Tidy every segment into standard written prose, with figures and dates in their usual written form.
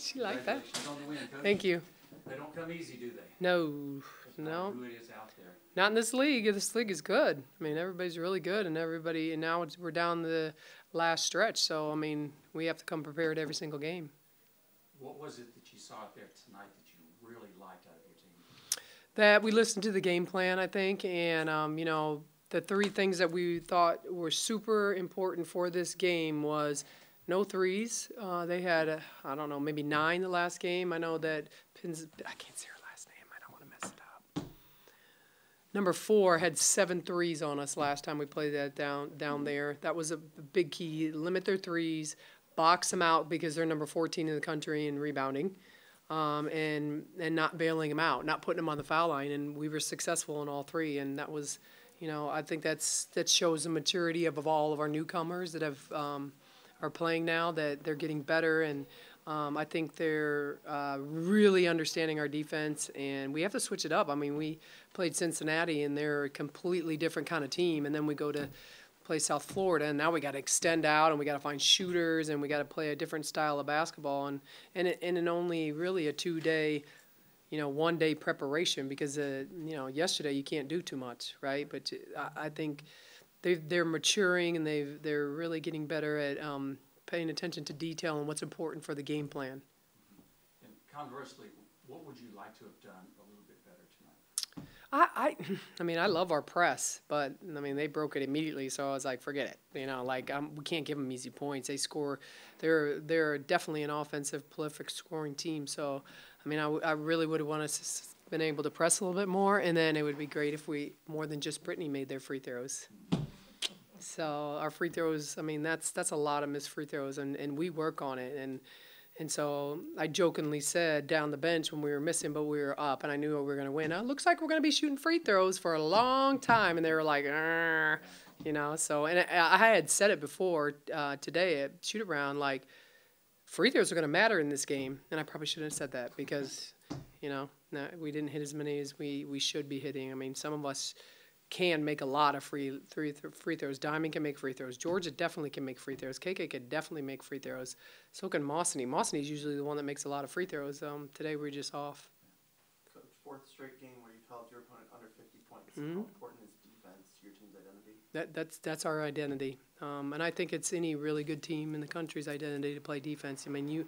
She liked that. Congratulations on the win, Coach. Thank you. They don't come easy, do they? No, Doesn't matter no. who it is out there. Not in this league. This league is good. I mean, everybody's really good, and now we're down the last stretch. So, I mean, we have to come prepared every single game. What was it that you saw out there tonight that you really liked out of your team? That we listened to the game plan, I think, and, the three things that we thought were super important for this game was no threes. They had, I don't know, maybe 9 the last game. I know that I can't say her last name. I don't want to mess it up. Number 4 had 7 threes on us last time we played that down there. That was a big key. Limit their threes, box them out because they're number 14 in the country in rebounding, and not bailing them out, not putting them on the foul line. And we were successful in all 3, and that was, I think that shows the maturity of all of our newcomers that are playing now, that they're getting better, and I think they're really understanding our defense, and we have to switch it up. I mean, we played Cincinnati, and they're a completely different kind of team, and then we go to play South Florida, and now we got to extend out, and we got to find shooters, and we got to play a different style of basketball, and in only really a 2-day, 1-day preparation, because yesterday you can't do too much, right? But I think they're maturing, and they're really getting better at paying attention to detail and what's important for the game plan. And conversely, what would you like to have done a little bit better tonight? I mean, I love our press, but I mean, they broke it immediately, so I was like, forget it. We can't give them easy points. They score. They're definitely an offensive, prolific scoring team. So, I mean, I really would have wanted to been able to press a little bit more, and then it would be great if we more than just Brittany made their free throws. So our free throws, I mean, that's a lot of missed free throws, and we work on it. And so I jokingly said down the bench when we were missing, but we were up, and I knew we were going to win. It looks like we're going to be shooting free throws for a long time, and they were like, So, and I had said it before today at shoot-around, like, free throws are going to matter in this game, and I probably shouldn't have said that because, we didn't hit as many as we should be hitting. I mean, some of us can make a lot of free throws. Diamond can make free throws. Georgia definitely can make free throws. KK could definitely make free throws. So can Mossany. Mossany is usually the one that makes a lot of free throws. Today we're just off. Coach, 4th straight game where you've held your opponent under 50 points. Mm-hmm. How important is defense to your team's identity? That's our identity, and I think it's any really good team in the country's identity to play defense. I mean, you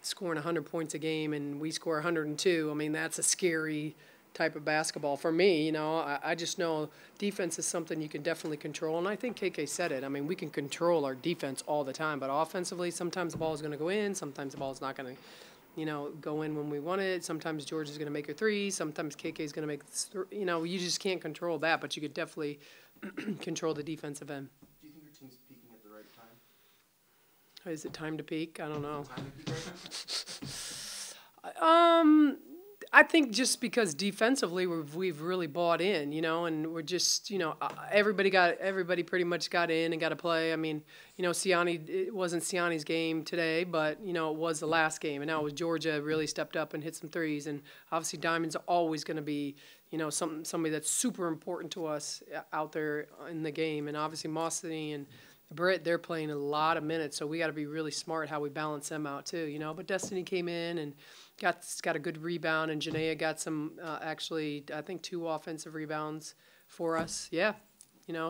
scoring 100 points a game and we score 102. I mean, that's a scary type of basketball for me. I just know defense is something you can definitely control, and I think KK said it. I mean, we can control our defense all the time, but offensively, sometimes the ball is going to go in, sometimes the ball is not going to go in when we want it. Sometimes George is going to make a 3, sometimes KK is going to make you just can't control that, but you could definitely control the defensive end. Do you think your team's peaking at the right time? Is it time to peak? I don't know. Time to peak right now? I think just because defensively we've really bought in, and we're just, everybody pretty much got in and got to play. I mean, Siani, it wasn't Siani's game today, but, it was the last game. And now it was Georgia really stepped up and hit some threes. And obviously Diamond's always going to be, somebody that's super important to us out there in the game. And obviously Mossany and Britt, they're playing a lot of minutes, so we got to be really smart how we balance them out too, But Destiny came in and got a good rebound, and Janaea got some actually, I think 2 offensive rebounds for us. Yeah,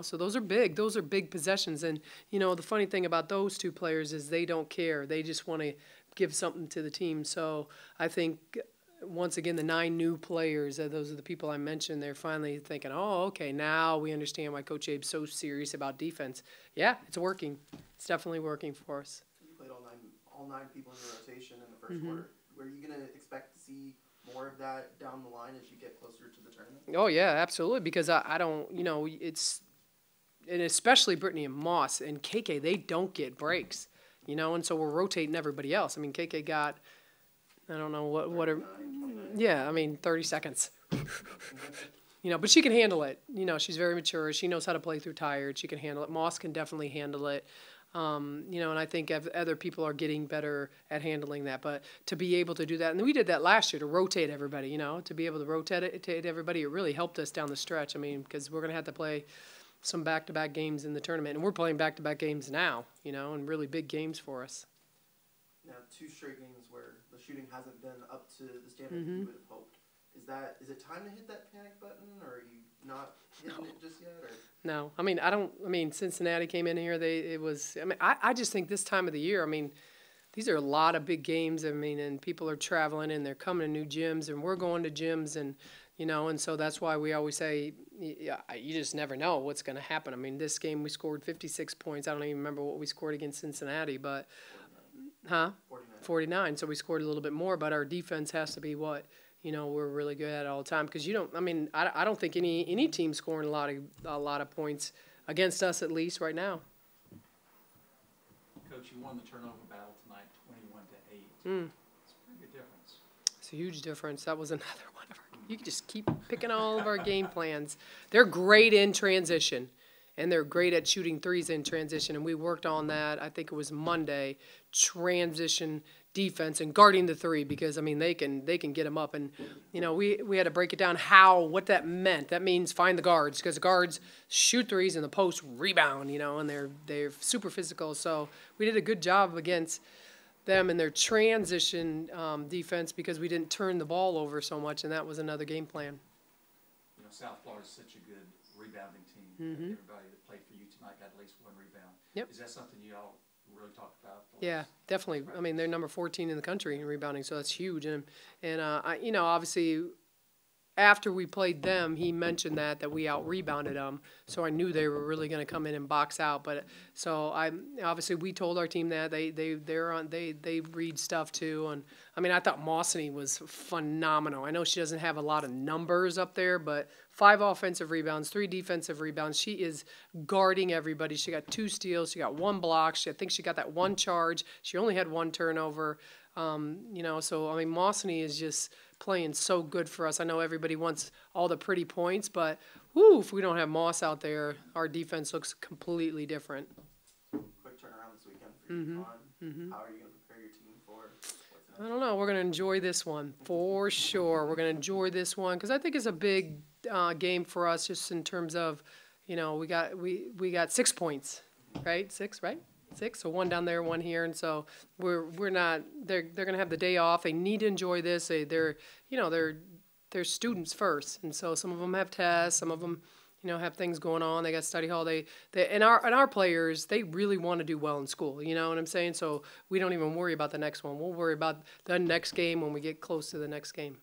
so those are big. Those are big possessions, and the funny thing about those 2 players is they don't care. They just want to give something to the team. So I think once again, the 9 new players, those are the people I mentioned, they're finally thinking, oh, okay, now we understand why Coach Abe's so serious about defense. Yeah, it's working. It's definitely working for us. You played all nine people in your rotation in the first quarter. Were you going to expect to see more of that down the line as you get closer to the tournament? Oh, yeah, absolutely, because I don't, it's – and especially Brittany and Moss and KK, they don't get breaks, and so we're rotating everybody else. I mean, KK got – I don't know what are, yeah, I mean, 30 seconds. But she can handle it. She's very mature. She knows how to play through tired. She can handle it. Moss can definitely handle it. And I think other people are getting better at handling that. But to be able to do that, and we did that last year to rotate everybody, to be able to rotate everybody, it really helped us down the stretch. I mean, because we're going to have to play some back-to-back games in the tournament. And we're playing back-to-back games now, and really big games for us. now 2 straight games where the shooting hasn't been up to the standard that you would have hoped. Is it time to hit that panic button, or are you not hitting it just yet? Or? No, I mean, Cincinnati came in here. I just think this time of the year, I mean, these are a lot of big games. I mean, and people are traveling and they're coming to new gyms, and we're going to gyms, and and so that's why we always say, you just never know what's going to happen. I mean, this game we scored 56 points. I don't even remember what we scored against Cincinnati, but 49. So we scored a little bit more, but our defense has to be what we're really good at all the time, because I don't think any team scoring a lot of points against us, at least right now. Coach, you won the turnover battle tonight, 21-8. It's a pretty good difference. It's a huge difference. That was another one of our. You can just keep picking all of our game plans. They're great in transition, and they're great at shooting threes in transition. And we worked on that. I think it was Monday. Transition defense and guarding the three, because I mean they can get them up, and we had to break it down what that meant. That means find the guards, because the guards shoot threes and the post rebound, and they're super physical. So we did a good job against them in their transition defense, because we didn't turn the ball over so much, and that was another game plan. South Florida is such a good rebounding team. Everybody that played for you tonight got at least 1 rebound. Yep. Is that something you all really talked about? Yeah, definitely. I mean, they're number 14 in the country in rebounding, so that's huge. And obviously, after we played them, he mentioned that we out-rebounded them, so I knew they were really going to come in and box out. But so obviously we told our team that they read stuff too. And I mean, I thought Mawsony was phenomenal. I know she doesn't have a lot of numbers up there, but 5 offensive rebounds, 3 defensive rebounds. She is guarding everybody. She got 2 steals. She got 1 block. I think she got that 1 charge. She only had 1 turnover. So I mean, Mawsony is just playing so good for us. I know everybody wants all the pretty points, but if we don't have Moss out there, our defense looks completely different. Quick turnaround this weekend for you. How are you going to prepare your team for what's next? I don't know. We're going to enjoy this one for sure. We're going to enjoy this one because I think it's a big game for us, just in terms of, we got 6 points, right? 6, right? 6, so 1 down there, 1 here, and so we're not. They're going to have the day off. They need to enjoy this. They're students first, and so some of them have tests, some of them have things going on. They got study hall. And our players, they really want to do well in school. You know what I'm saying? So we don't even worry about the next one. We'll worry about the next game when we get close to the next game.